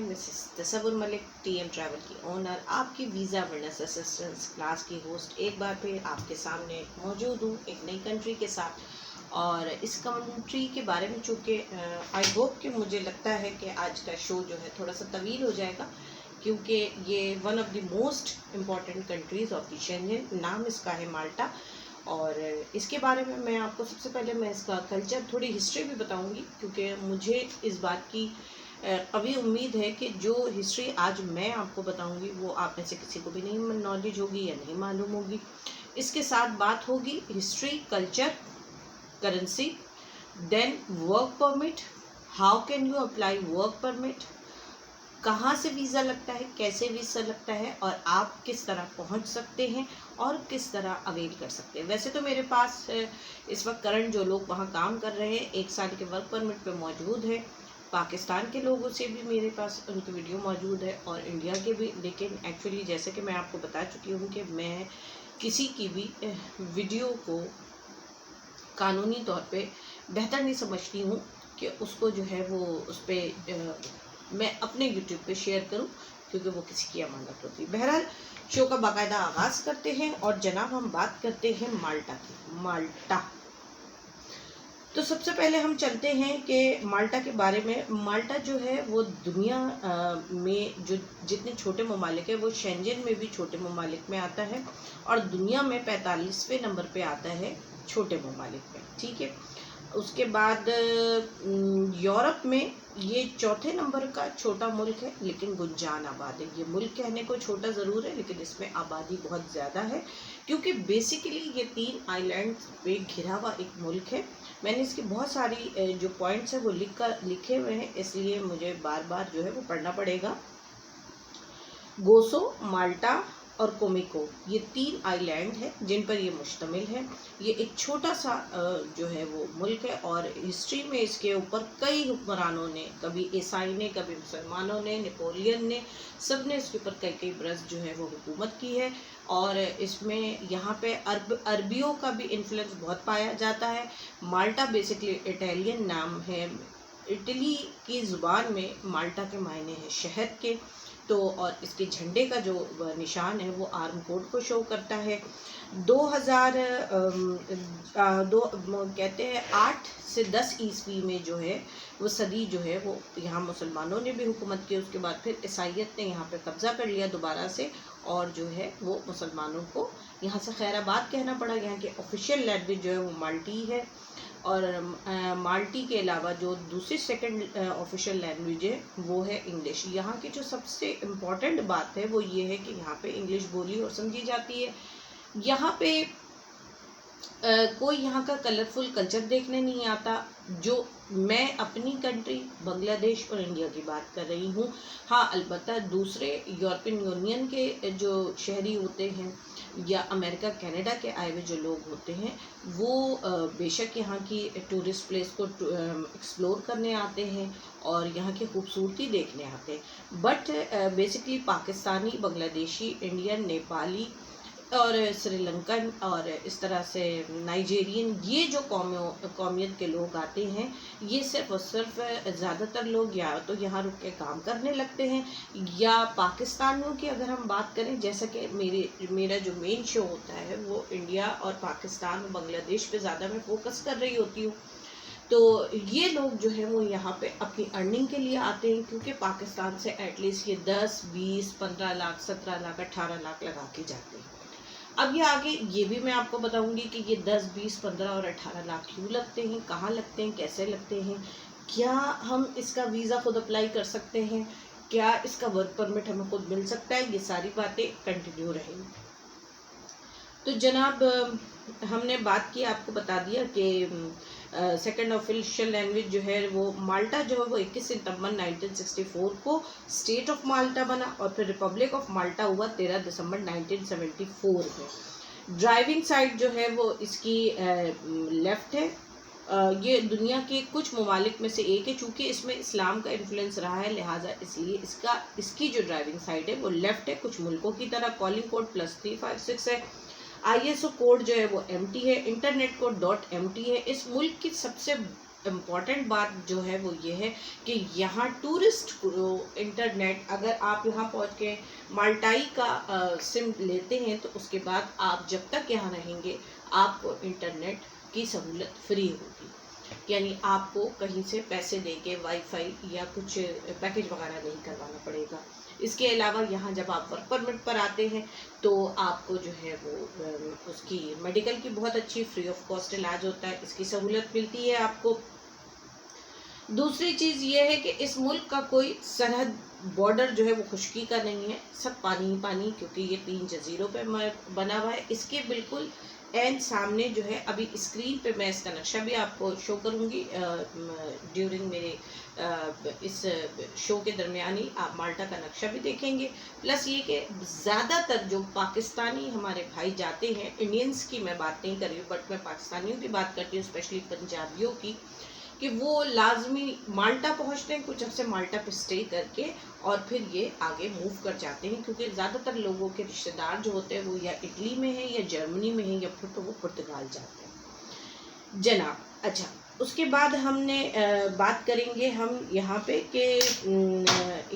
Mrs तसव्वुर Malik, TM travel की owner, आपकी visa witness assistance class की होस्ट। एक बार फिर आपके सामने मौजूद हूँ एक नई कंट्री के साथ। और इस कंट्री के बारे में चूँकि आई होप कि मुझे लगता है कि आज का शो जो है थोड़ा सा तवील हो जाएगा, क्योंकि ये one of the most important countries of the Schengen. नाम इसका है माल्टा। और इसके बारे में मैं आपको सबसे पहले मैं इसका कल्चर, थोड़ी हिस्ट्री भी बताऊंगी, क्योंकि मुझे इस बात की कभी उम्मीद है कि जो हिस्ट्री आज मैं आपको बताऊंगी वो आप में से किसी को भी नहीं नॉलेज होगी या नहीं मालूम होगी। इसके साथ बात होगी history, culture, currency, then work permit, how can you apply work permit, कहाँ से वीज़ा लगता है, कैसे वीज़ा लगता है, और आप किस तरह पहुँच सकते हैं और किस तरह अवेल कर सकते हैं। वैसे तो मेरे पास इस वक्त करंट जो लोग वहाँ काम कर रहे हैं 1 साल के वर्क परमिट पे मौजूद है। पाकिस्तान के लोगों से भी मेरे पास उनकी वीडियो मौजूद है और इंडिया के भी। लेकिन एक्चुअली जैसे कि मैं आपको बता चुकी हूँ कि मैं किसी की भी वीडियो को कानूनी तौर पे बेहतर नहीं समझती हूँ कि उसको जो है वो उस पर मैं अपने यूट्यूब पे शेयर करूं, क्योंकि वो किसी की अमानत होती है। बहरहाल शो का बाकायदा आगाज़ करते हैं और जनाब हम बात करते हैं माल्टा की। माल्टा, तो सबसे पहले हम चलते हैं कि माल्टा के बारे में। माल्टा जो है वो दुनिया में जो जितने छोटे ममालिक है वो शेंजन में भी छोटे ममालिक में आता है, और दुनिया में 45वें नंबर पे आता है छोटे ममालिक में। ठीक है, उसके बाद यूरोप में ये चौथे नंबर का छोटा मुल्क है, लेकिन गुंजान आबाद है। ये मुल्क कहने को छोटा ज़रूर है, लेकिन इसमें आबादी बहुत ज़्यादा है, क्योंकि बेसिकली ये 3 आइलैंड्स पे घिरा हुआ एक मुल्क है। मैंने इसकी बहुत सारी जो पॉइंट्स हैं वो लिखे हुए हैं, इसलिए मुझे बार बार जो है वो पढ़ना पड़ेगा। गोसो, माल्टा और कोमिको, ये 3 आइलैंड हैं जिन पर ये मुश्तमिल है। ये एक छोटा सा जो है वो मुल्क है, और हिस्ट्री में इसके ऊपर कई हुक्मरानों ने, कभी ईसाई ने, कभी मुसलमानों ने, नेपोलियन ने, सब ने इसके ऊपर कई बरस जो है वो हुकूमत की है। और इसमें यहाँ पे अरबियों का भी इन्फ्लुएंस बहुत पाया जाता है। माल्टा बेसिकली इटालियन नाम है। इटली की ज़ुबान में माल्टा के मायने हैं शहद के। तो और इसके झंडे का जो निशान है वो आर्म कोड को शो करता है। 2000 कहते हैं 8 से 10 ईस्वी में जो है वो सदी जो है वो यहाँ मुसलमानों ने भी हुकूमत की। उसके बाद फिर ईसाइयत ने यहाँ पे कब्ज़ा कर लिया दोबारा से, और जो है वो मुसलमानों को यहाँ से खैराबाद कहना पड़ा। यहाँ के ऑफिशियल लैंग्वेज जो है वो माल्टी है, और माल्टी के अलावा जो दूसरी सेकंड ऑफिशियल लैंग्वेज है वो है इंग्लिश। यहाँ की जो सबसे इम्पॉर्टेंट बात है वो ये है कि यहाँ पे इंग्लिश बोली और समझी जाती है। यहाँ पे कोई यहाँ का कलरफुल कल्चर देखने नहीं आता। जो मैं अपनी कंट्री बांग्लादेश और इंडिया की बात कर रही हूँ। हाँ, अलबत्ता दूसरे यूरोपियन यूनियन के जो शहरी होते हैं या अमेरिका कनाडा के आए हुए जो लोग होते हैं वो बेशक यहाँ की टूरिस्ट प्लेस को एक्सप्लोर करने आते हैं और यहाँ की खूबसूरती देखने आते हैं। But basically Pakistani, Bangladeshi, Indian, Nepali और श्रीलंकन और इस तरह से नाइजेरियन, ये जो कौमियत के लोग आते हैं, ये सिर्फ और सिर्फ ज़्यादातर लोग या तो यहाँ रुक के काम करने लगते हैं, या पाकिस्तानियों की अगर हम बात करें, जैसा कि मेरा जो मेन शो होता है वो इंडिया और पाकिस्तान और बांग्लादेश पे ज़्यादा मैं फोकस कर रही होती हूँ। तो ये लोग जो है वो यहाँ पे अपनी अर्निंग के लिए आते हैं, क्योंकि पाकिस्तान से एटलीस्ट ये 10, 20, 15 लाख, 17 लाख, 18 लाख लगा के जाते हैं। अब ये आगे ये भी मैं आपको बताऊंगी कि ये 10, 20, 15 और 18 लाख क्यों लगते हैं, कहाँ लगते हैं, कैसे लगते हैं, क्या हम इसका वीज़ा खुद अप्लाई कर सकते हैं, क्या इसका वर्क परमिट हमें खुद मिल सकता है, ये सारी बातें कंटिन्यू रहेंगी। तो जनाब हमने बात की, आपको बता दिया कि सेकंड ऑफिशियल लैंग्वेज जो है वो माल्टा जो है वो 21 सितंबर 1964 को स्टेट ऑफ माल्टा बना, और फिर रिपब्लिक ऑफ माल्टा हुआ 13 दिसंबर 1974 में। ड्राइविंग साइड जो है वो इसकी लेफ़्ट है। ये दुनिया के कुछ ममालिक में से एक है। चूँकि इसमें इस्लाम का इन्फ्लुएंस रहा है, लिहाजा इसलिए इसकी जो ड्राइविंग साइड है वो लेफ़्ट है। कुछ मुल्कों की तरह कॉलिंग कोड +356 है। ISO कोड जो है वो MT है। इंटरनेट कोड .MT है। इस मुल्क की सबसे इम्पॉर्टेंट बात जो है वो ये है कि यहाँ टूरिस्ट इंटरनेट, अगर आप यहाँ पहुँच के माल्टाई का सिम लेते हैं तो उसके बाद आप जब तक यहाँ रहेंगे आपको इंटरनेट की सहूलत फ्री होगी, यानी आपको कहीं से पैसे दे के वाईफाई या कुछ पैकेज वगैरह नहीं करवाना पड़ेगा। इसके अलावा यहाँ जब आप वर्क परमिट पर आते हैं तो आपको जो है वो उसकी मेडिकल की बहुत अच्छी फ्री ऑफ कॉस्ट इलाज होता है, इसकी सहूलत मिलती है आपको। दूसरी चीज़ ये है कि इस मुल्क का कोई सरहद बॉर्डर जो है वो खुश्की का नहीं है, सब पानी ही पानी, क्योंकि ये 3 जजीरों पे बना हुआ है। इसके बिल्कुल एंड सामने जो है, अभी स्क्रीन पे मैं इसका नक्शा भी आपको शो करूँगी ड्यूरिंग मेरे इस शो के दरमियान ही आप माल्टा का नक्शा भी देखेंगे। प्लस ये कि ज़्यादातर जो पाकिस्तानी हमारे भाई जाते हैं, इंडियंस की मैं बात नहीं कर रही हूँ बट मैं पाकिस्तानियों की बात करती हूँ, स्पेशली पंजाबियों की, कि वो लाजमी माल्टा पहुंचते हैं, कुछ अर्से माल्टा पे स्टे करके और फिर ये आगे मूव कर जाते हैं, क्योंकि ज़्यादातर लोगों के रिश्तेदार जो होते हैं वो या इटली में हैं या जर्मनी में हैं या फिर तो वो पुर्तगाल जाते हैं जनाब। अच्छा, उसके बाद हमने बात करेंगे हम यहाँ पे कि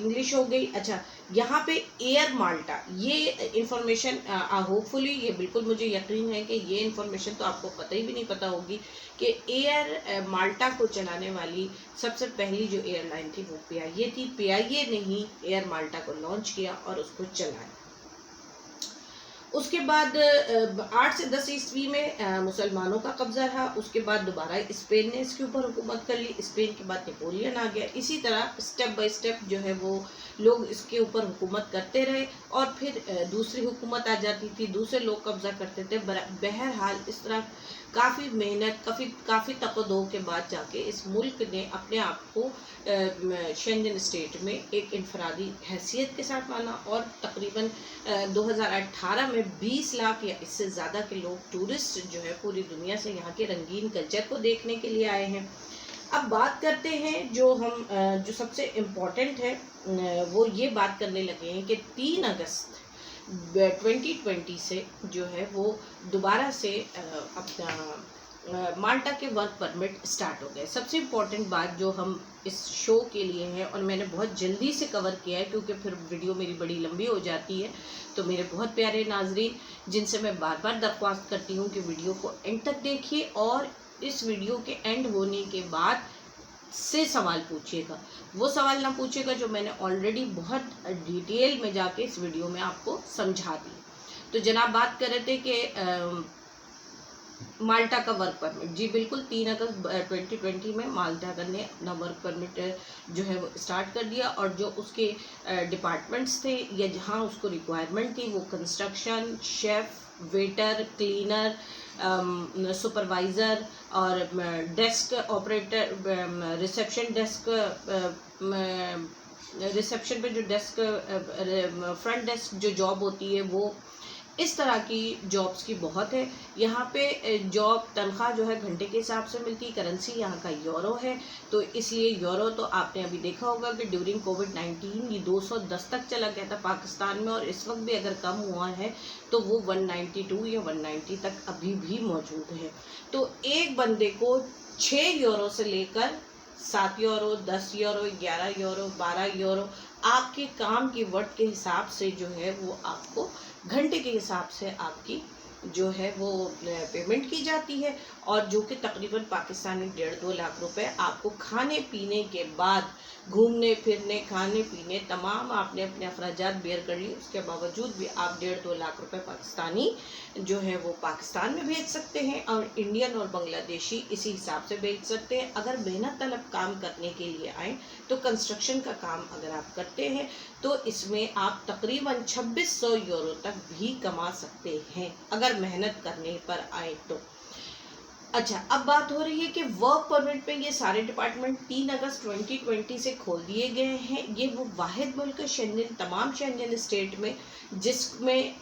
इंग्लिश हो गई। अच्छा, यहाँ पे एयर माल्टा, ये इंफॉर्मेशन होपफुली, ये बिल्कुल मुझे यकीन है कि ये इंफॉर्मेशन तो आपको पता ही भी नहीं पता होगी कि एयर माल्टा को चलाने वाली सबसे पहली जो एयरलाइन थी वो पीआईए थी। पीआईए ने ही एयर माल्टा को लॉन्च किया और उसको चलाया। उसके बाद 8 से 10 ईस्वी में मुसलमानों का कब्जा रहा। उसके बाद दोबारा स्पेन ने इसके ऊपर हुकूमत कर ली। स्पेन के बाद नेपोलियन आ गया। इसी तरह स्टेप बाय स्टेप जो है वो लोग इसके ऊपर हुकूमत करते रहे और फिर दूसरी हुकूमत आ जाती थी, दूसरे लोग कब्जा करते थे। बहरहाल इस तरह काफ़ी मेहनत, काफ़ी तकदो के बाद जाके इस मुल्क ने अपने आप को शेंजन स्टेट में एक इनफरादी हैसियत के साथ माना और तकरीबन 2018 में 20 लाख या इससे ज़्यादा के लोग टूरिस्ट जो है पूरी दुनिया से यहाँ के रंगीन कल्चर को देखने के लिए आए हैं। अब बात करते हैं जो सबसे इम्पोर्टेंट है, वो ये बात करने लगे हैं कि 3 अगस्त 2020 से जो है वो दोबारा से अपना माल्टा के वर्क परमिट स्टार्ट हो गए। सबसे इम्पोर्टेंट बात जो हम इस शो के लिए है और मैंने बहुत जल्दी से कवर किया है क्योंकि फिर वीडियो मेरी बड़ी लंबी हो जाती है, तो मेरे बहुत प्यारे नाजरीन जिनसे मैं बार बार दरख्वास्त करती हूँ कि वीडियो को एंड तक देखिए और इस वीडियो के एंड होने के बाद से सवाल पूछिएगा। वो सवाल ना पूछिएगा जो मैंने ऑलरेडी बहुत डिटेल में जाके इस वीडियो में आपको समझा दी। तो जनाब बात कर रहे थे कि माल्टा का वर्क परमिट, जी बिल्कुल 3 अगस्त 2020 में माल्टा ने अपना वर्क परमिट जो है वो स्टार्ट कर दिया और जो उसके डिपार्टमेंट्स थे या जहाँ उसको रिक्वायरमेंट थी वो construction, chef, waiter, cleaner, supervisor और डेस्क ऑपरेटर, रिसेप्शन पे जो डेस्क फ्रंट डेस्क जो जॉब होती है वो, इस तरह की जॉब्स की बहुत है यहाँ पे। जॉब तनख्वाह जो है घंटे के हिसाब से मिलती है। करेंसी यहाँ का यूरो है, तो इसलिए यूरो तो आपने अभी देखा होगा कि ड्यूरिंग कोविड-19 ये 210 तक चला गया था पाकिस्तान में और इस वक्त भी अगर कम हुआ है तो वो 192 या 190 तक अभी भी मौजूद है। तो एक बंदे को 6 यूरो से लेकर 7 यूरो, 10 यूरो, 11 यूरो, 12 यूरो आपके काम की वर्क के हिसाब से जो है वो आपको घंटे के हिसाब से आपकी जो है वो पेमेंट की जाती है और जो कि तकरीबन पाकिस्तानी 1.5-2 लाख रुपए आपको खाने पीने के बाद, घूमने फिरने, खाने पीने तमाम आपने अपने अखराजात बेयर कर लिए, उसके बावजूद भी आप 1.5-2 लाख रुपए पाकिस्तानी जो है वो पाकिस्तान में भेज सकते हैं और इंडियन और बांग्लादेशी इसी हिसाब से भेज सकते हैं। अगर मेहनत तलब काम करने के लिए आए तो कंस्ट्रक्शन का काम अगर आप करते हैं तो इसमें आप तकरीबन 2600 यूरो तक भी कमा सकते हैं अगर मेहनत करने पर आए तो। अच्छा, अब बात हो रही है कि वर्क परमिट पे ये सारे डिपार्टमेंट 3 अगस्त 2020 से खोल दिए गए हैं। ये वो वाहिद मुल्क है शेंजन, तमाम शेंजन स्टेट में जिसमें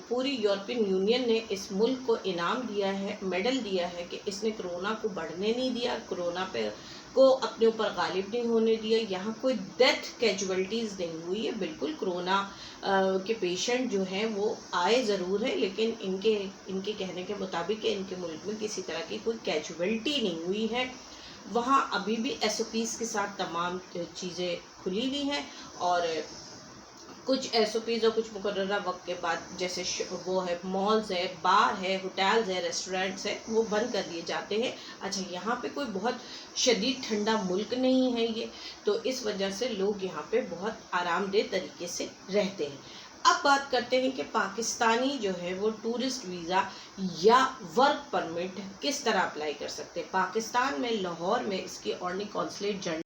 पूरी यूरोपियन यूनियन ने इस मुल्क को इनाम दिया है, मेडल दिया है कि इसने कोरोना को बढ़ने नहीं दिया, कोरोना पे को अपने ऊपर गालिब नहीं होने दिया। यहाँ कोई डेथ कैजुअल्टीज़ नहीं हुई है। बिल्कुल कोरोना के पेशेंट जो हैं वो आए ज़रूर है लेकिन इनके कहने के मुताबिक इनके मुल्क में किसी तरह की कोई कैजुअल्टी नहीं हुई है। वहाँ अभी भी SOPs के साथ तमाम चीज़ें खुली हुई हैं, और कुछ SOPs और कुछ मुकर्ररा वक्त के बाद जैसे वो है मॉल्स है, बार है, होटल्स है, रेस्टोरेंट्स है, वो बंद कर दिए जाते हैं। अच्छा, यहाँ पे कोई बहुत शदीद ठंडा मुल्क नहीं है ये, तो इस वजह से लोग यहाँ पे बहुत आरामदेह तरीके से रहते हैं। अब बात करते हैं कि पाकिस्तानी जो है वो टूरिस्ट वीज़ा या वर्क परमिट किस तरह अप्लाई कर सकते हैं। पाकिस्तान में लाहौर में इसकी ऑर्डिनरी कॉन्सुलेट जनरल